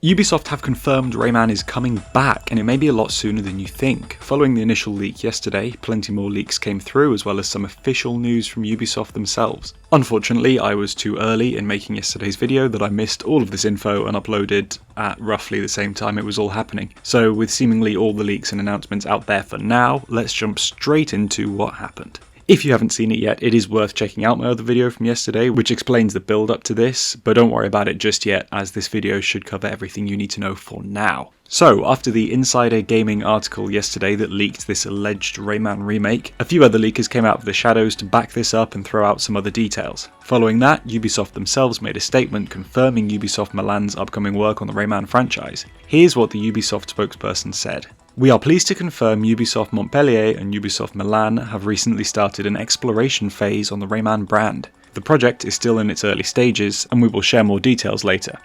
Ubisoft have confirmed Rayman is coming back, and it may be a lot sooner than you think. Following the initial leak yesterday, plenty more leaks came through, as well as some official news from Ubisoft themselves. Unfortunately, I was too early in making yesterday's video that I missed all of this info and uploaded at roughly the same time it was all happening. So with seemingly all the leaks and announcements out there for now, let's jump straight into what happened. If you haven't seen it yet, it is worth checking out my other video from yesterday, which explains the build up to this, but don't worry about it just yet, as this video should cover everything you need to know for now. So, after the Insider Gaming article yesterday that leaked this alleged Rayman remake, a few other leakers came out of the shadows to back this up and throw out some other details. Following that, Ubisoft themselves made a statement confirming Ubisoft Milan's upcoming work on the Rayman franchise. Here's what the Ubisoft spokesperson said. "We are pleased to confirm Ubisoft Montpellier and Ubisoft Milan have recently started an exploration phase on the Rayman brand. The project is still in its early stages, and we will share more details later."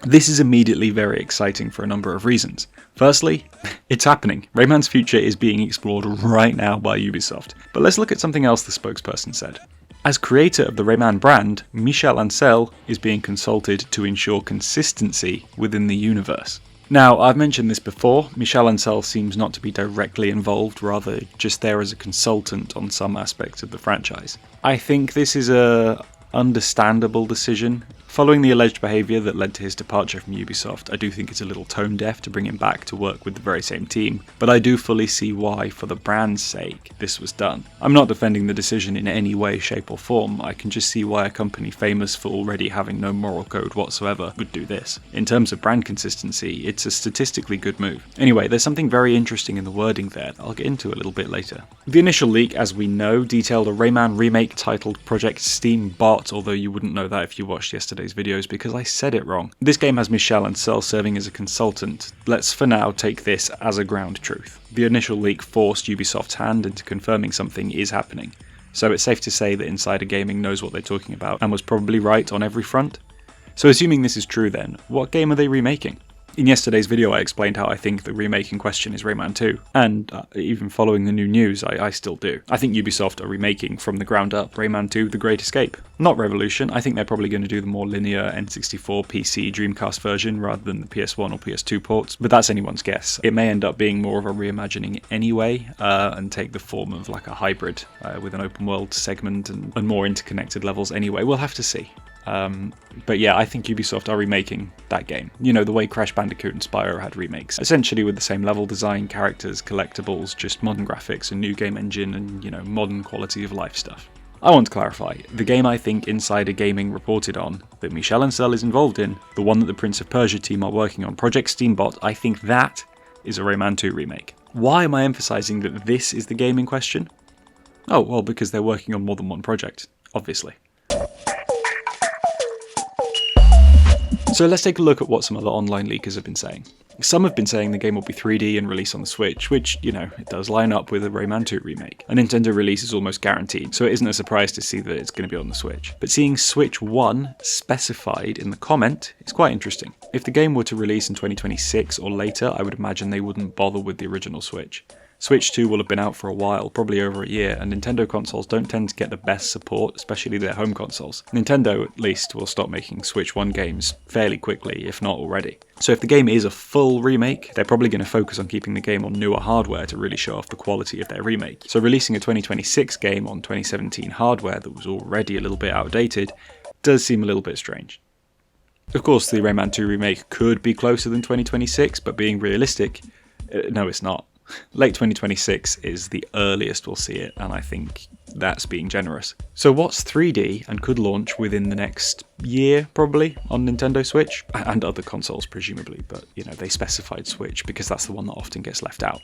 This is immediately very exciting for a number of reasons. Firstly, it's happening. Rayman's future is being explored right now by Ubisoft. But let's look at something else the spokesperson said. As creator of the Rayman brand, Michel Ancel is being consulted to ensure consistency within the universe. Now, I've mentioned this before, Michel Ancel seems not to be directly involved, rather just there as a consultant on some aspects of the franchise. I think this is a understandable decision. Following the alleged behaviour that led to his departure from Ubisoft, I do think it's a little tone deaf to bring him back to work with the very same team, but I do fully see why, for the brand's sake, this was done. I'm not defending the decision in any way, shape or form, I can just see why a company famous for already having no moral code whatsoever would do this. In terms of brand consistency, it's a statistically good move. Anyway, there's something very interesting in the wording there that I'll get into a little bit later. The initial leak, as we know, detailed a Rayman remake titled Project Steambot, although you wouldn't know that if you watched yesterday's videos because I said it wrong. This game has Michel Ancel serving as a consultant. Let's for now take this as a ground truth. The initial leak forced Ubisoft's hand into confirming something is happening, so it's safe to say that Insider Gaming knows what they're talking about and was probably right on every front. So assuming this is true then, what game are they remaking? In yesterday's video I explained how I think the remake in question is Rayman 2, and even following the new news, I still do. I think Ubisoft are remaking from the ground up Rayman 2 The Great Escape. Not Revolution, I think they're probably going to do the more linear N64, PC, Dreamcast version rather than the PS1 or PS2 ports, but that's anyone's guess. It may end up being more of a reimagining anyway, and take the form of like a hybrid with an open world segment and more interconnected levels anyway. We'll have to see. But yeah, I think Ubisoft are remaking that game. You know, the way Crash Bandicoot and Spyro had remakes. Essentially with the same level design, characters, collectibles, just modern graphics, a new game engine, and, you know, modern quality of life stuff. I want to clarify, the game I think Insider Gaming reported on, that Michel Ancel is involved in, the one that the Prince of Persia team are working on, Project Steambot, I think that is a Rayman 2 remake. Why am I emphasising that this is the game in question? Oh, well, because they're working on more than one project, obviously. So let's take a look at what some other online leakers have been saying. Some have been saying the game will be 3D and release on the Switch, which, you know, it does line up with a Rayman 2 remake. A Nintendo release is almost guaranteed, so it isn't a surprise to see that it's going to be on the Switch. But seeing Switch 1 specified in the comment is quite interesting. If the game were to release in 2026 or later, I would imagine they wouldn't bother with the original Switch. Switch 2 will have been out for a while, probably over a year, and Nintendo consoles don't tend to get the best support, especially their home consoles. Nintendo, at least, will stop making Switch 1 games fairly quickly, if not already. So if the game is a full remake, they're probably going to focus on keeping the game on newer hardware to really show off the quality of their remake. So releasing a 2026 game on 2017 hardware that was already a little bit outdated does seem a little bit strange. Of course, the Rayman 2 remake could be closer than 2026, but being realistic, no it's not. Late 2026 is the earliest we'll see it, and I think that's being generous. So what's 3D and could launch within the next year, probably, on Nintendo Switch? And other consoles, presumably, but, you know, they specified Switch because that's the one that often gets left out.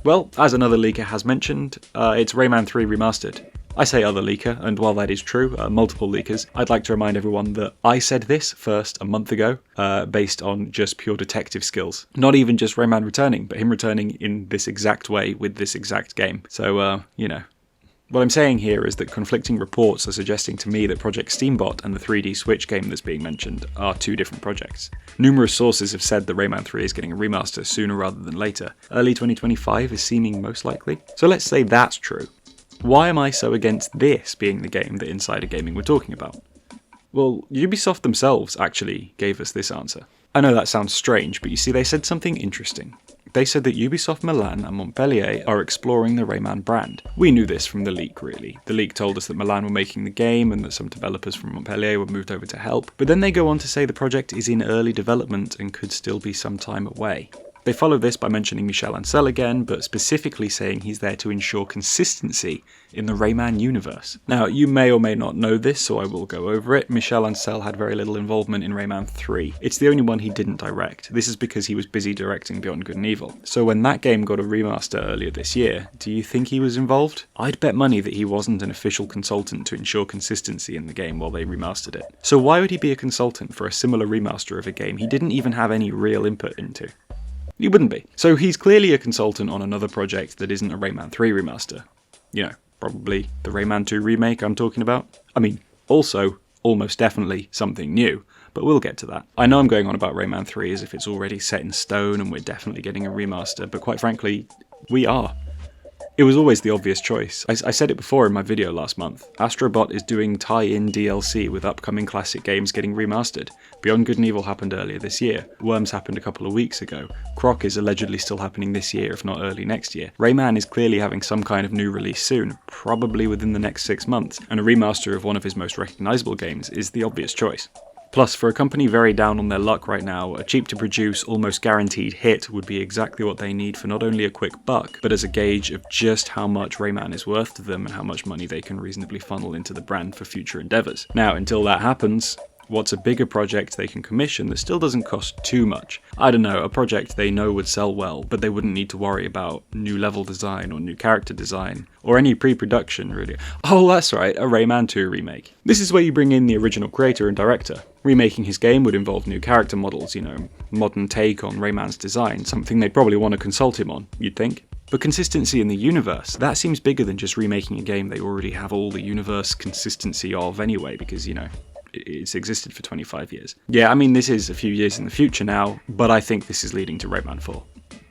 Well, as another leaker has mentioned, it's Rayman 3 Remastered. I say other leaker, and while that is true, multiple leakers, I'd like to remind everyone that I said this first a month ago, based on just pure detective skills. Not even just Rayman returning, but him returning in this exact way with this exact game. So, you know. What I'm saying here is that conflicting reports are suggesting to me that Project Steambot and the 3D Switch game that's being mentioned are two different projects. Numerous sources have said that Rayman 3 is getting a remaster sooner rather than later. Early 2025 is seeming most likely. So let's say that's true. Why am I so against this being the game that Insider Gaming were talking about? Well, Ubisoft themselves actually gave us this answer. I know that sounds strange, but you see, they said something interesting. They said that Ubisoft Milan and Montpellier are exploring the Rayman brand. We knew this from the leak, really. The leak told us that Milan were making the game and that some developers from Montpellier were moved over to help, but then they go on to say the project is in early development and could still be some time away. They follow this by mentioning Michel Ancel again, but specifically saying he's there to ensure consistency in the Rayman universe. Now, you may or may not know this, so I will go over it. Michel Ancel had very little involvement in Rayman 3. It's the only one he didn't direct. This is because he was busy directing Beyond Good and Evil. So when that game got a remaster earlier this year, do you think he was involved? I'd bet money that he wasn't an official consultant to ensure consistency in the game while they remastered it. So why would he be a consultant for a similar remaster of a game he didn't even have any real input into? He wouldn't be. So he's clearly a consultant on another project that isn't a Rayman 3 remaster. You know, probably the Rayman 2 remake I'm talking about. I mean, also, almost definitely something new, but we'll get to that. I know I'm going on about Rayman 3 as if it's already set in stone and we're definitely getting a remaster, but quite frankly, we are. It was always the obvious choice. I said it before in my video last month. Astrobot is doing tie-in DLC with upcoming classic games getting remastered. Beyond Good and Evil happened earlier this year. Worms happened a couple of weeks ago. Croc is allegedly still happening this year, if not early next year. Rayman is clearly having some kind of new release soon, probably within the next 6 months, and a remaster of one of his most recognisable games is the obvious choice. Plus, for a company very down on their luck right now, a cheap-to-produce, almost guaranteed hit would be exactly what they need for not only a quick buck, but as a gauge of just how much Rayman is worth to them and how much money they can reasonably funnel into the brand for future endeavours. Now, until that happens, what's a bigger project they can commission that still doesn't cost too much? I don't know, a project they know would sell well, but they wouldn't need to worry about new level design or new character design, or any pre-production really. Oh, that's right, a Rayman 2 remake. This is where you bring in the original creator and director. Remaking his game would involve new character models, you know, modern take on Rayman's design, something they'd probably want to consult him on, you'd think. But consistency in the universe, that seems bigger than just remaking a game they already have all the universe consistency of anyway, because, you know, it's existed for 25 years. Yeah, I mean, this is a few years in the future now, but I think this is leading to Rayman 4.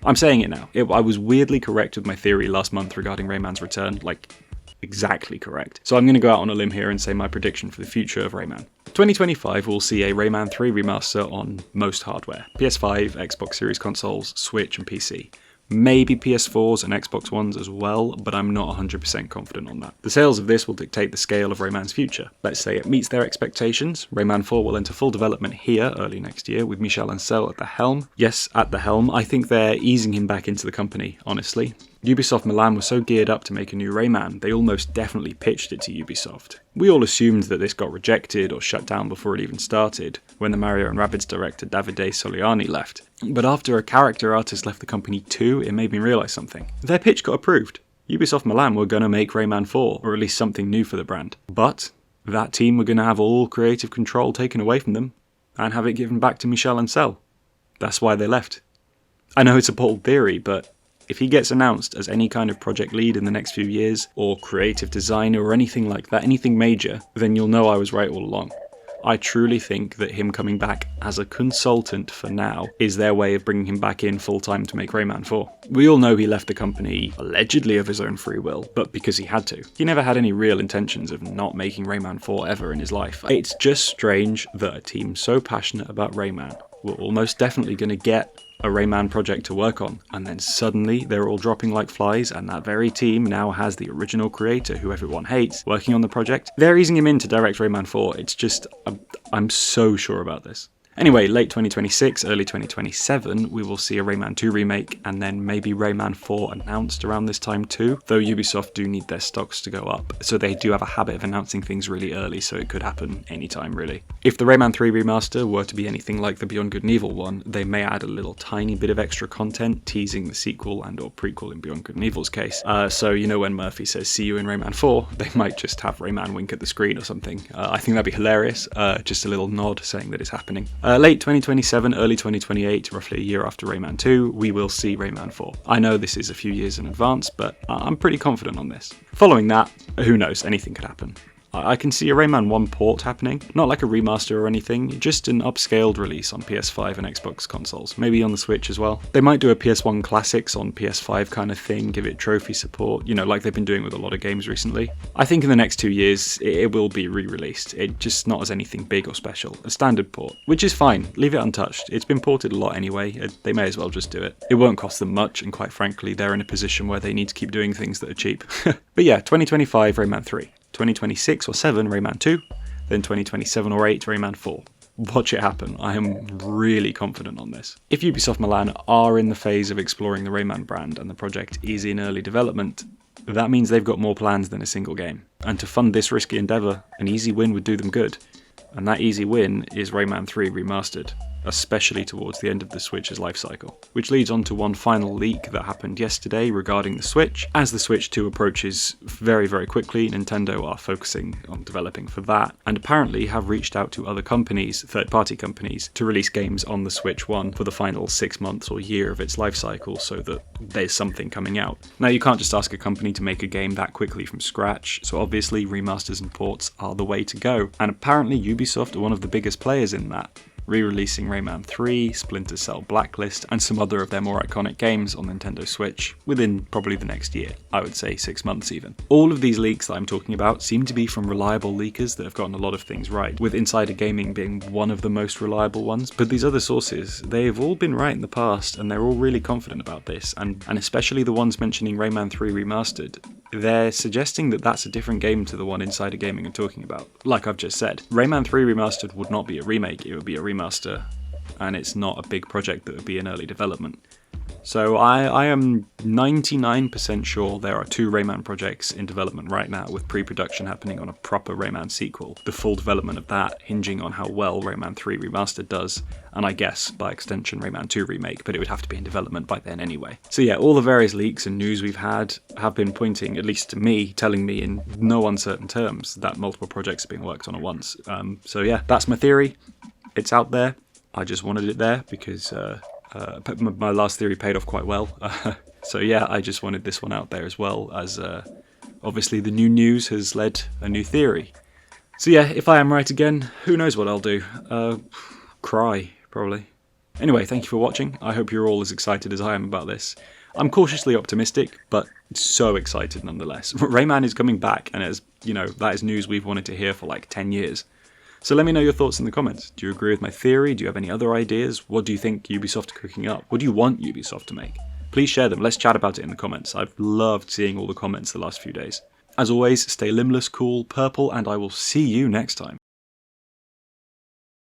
I'm saying it now. I was weirdly correct with my theory last month regarding Rayman's return, like, exactly correct. So I'm going to go out on a limb here and say my prediction for the future of Rayman. 2025 will see a Rayman 3 remaster on most hardware. PS5, Xbox Series consoles, Switch and PC. Maybe PS4s and Xbox Ones as well, but I'm not 100% confident on that. The sales of this will dictate the scale of Rayman's future. Let's say it meets their expectations. Rayman 4 will enter full development here early next year with Michel Ancel at the helm. Yes, at the helm. I think they're easing him back into the company, honestly. Ubisoft Milan was so geared up to make a new Rayman, they almost definitely pitched it to Ubisoft. We all assumed that this got rejected or shut down before it even started, when the Mario & Rabbids director Davide Soliani left. But after a character artist left the company too, it made me realise something. Their pitch got approved. Ubisoft Milan were going to make Rayman 4, or at least something new for the brand. But that team were going to have all creative control taken away from them, and have it given back to Michel Ancel. That's why they left. I know it's a bold theory, but if he gets announced as any kind of project lead in the next few years, or creative designer or anything like that, anything major, then you'll know I was right all along. I truly think that him coming back as a consultant for now is their way of bringing him back in full time to make Rayman 4. We all know he left the company allegedly of his own free will, but because he had to. He never had any real intentions of not making Rayman 4 ever in his life. It's just strange that a team so passionate about Rayman were almost definitely going to get a Rayman project to work on, and then suddenly they're all dropping like flies, and that very team now has the original creator, who everyone hates, working on the project. They're easing him in to direct Rayman 4. It's just, I'm so sure about this. Anyway, late 2026, early 2027, we will see a Rayman 2 remake, and then maybe Rayman 4 announced around this time too, though Ubisoft do need their stocks to go up, so they do have a habit of announcing things really early, so it could happen anytime really. If the Rayman 3 remaster were to be anything like the Beyond Good and Evil one, they may add a little tiny bit of extra content, teasing the sequel and or prequel in Beyond Good and Evil's case. So you know when Murphy says see you in Rayman 4, they might just have Rayman wink at the screen or something. I think that'd be hilarious, just a little nod saying that it's happening. Late 2027, early 2028, roughly a year after Rayman 2, we will see Rayman 4. I know this is a few years in advance, but I'm pretty confident on this. Following that, who knows, anything could happen. I can see a Rayman 1 port happening, not like a remaster or anything, just an upscaled release on PS5 and Xbox consoles, maybe on the Switch as well. They might do a PS1 Classics on PS5 kind of thing, give it trophy support, you know, like they've been doing with a lot of games recently. I think in the next 2 years, it will be re-released, it just not as anything big or special, a standard port, which is fine, leave it untouched. It's been ported a lot anyway, they may as well just do it. It won't cost them much, and quite frankly, they're in a position where they need to keep doing things that are cheap. But yeah, 2025 Rayman 3. 2026 or 7 Rayman 2, then 2027 or 8 Rayman 4. Watch it happen, I am really confident on this. If Ubisoft Milan are in the phase of exploring the Rayman brand and the project is in early development, that means they've got more plans than a single game. And to fund this risky endeavour, an easy win would do them good. And that easy win is Rayman 3 Remastered, especially towards the end of the Switch's life cycle. Which leads on to one final leak that happened yesterday regarding the Switch. As the Switch 2 approaches very, very quickly, Nintendo are focusing on developing for that, and apparently have reached out to other companies, third-party companies, to release games on the Switch 1 for the final 6 months or year of its life cycle so that there's something coming out. Now, you can't just ask a company to make a game that quickly from scratch, so obviously remasters and ports are the way to go, and apparently Ubisoft are one of the biggest players in that, re-releasing Rayman 3, Splinter Cell Blacklist, and some other of their more iconic games on Nintendo Switch within probably the next year, I would say 6 months even. All of these leaks that I'm talking about seem to be from reliable leakers that have gotten a lot of things right, with Insider Gaming being one of the most reliable ones, but these other sources, they've all been right in the past, and they're all really confident about this, and especially the ones mentioning Rayman 3 Remastered. They're suggesting that that's a different game to the one Insider Gaming are talking about. Like I've just said, Rayman 3 Remastered would not be a remake, it would be a remaster, and it's not a big project that would be in early development. So I am 99% sure there are 2 Rayman projects in development right now, with pre-production happening on a proper Rayman sequel, the full development of that hinging on how well Rayman 3 Remastered does, and I guess, by extension, Rayman 2 Remake, but it would have to be in development by then anyway. So yeah, all the various leaks and news we've had have been pointing, at least to me, telling me in no uncertain terms that multiple projects are being worked on at once. So yeah, that's my theory. It's out there. I just wanted it there because my last theory paid off quite well. So yeah, I just wanted this one out there as well, as obviously the new news has led a new theory. So yeah, if I am right again, who knows what I'll do. Cry, probably. Anyway, thank you for watching. I hope you're all as excited as I am about this. I'm cautiously optimistic, but so excited nonetheless. Rayman is coming back, and as you know, that is news we've wanted to hear for like 10 years. So let me know your thoughts in the comments. Do you agree with my theory? Do you have any other ideas? What do you think Ubisoft are cooking up? What do you want Ubisoft to make? Please share them. Let's chat about it in the comments. I've loved seeing all the comments the last few days. As always, stay limbless, cool, purple, and I will see you next time.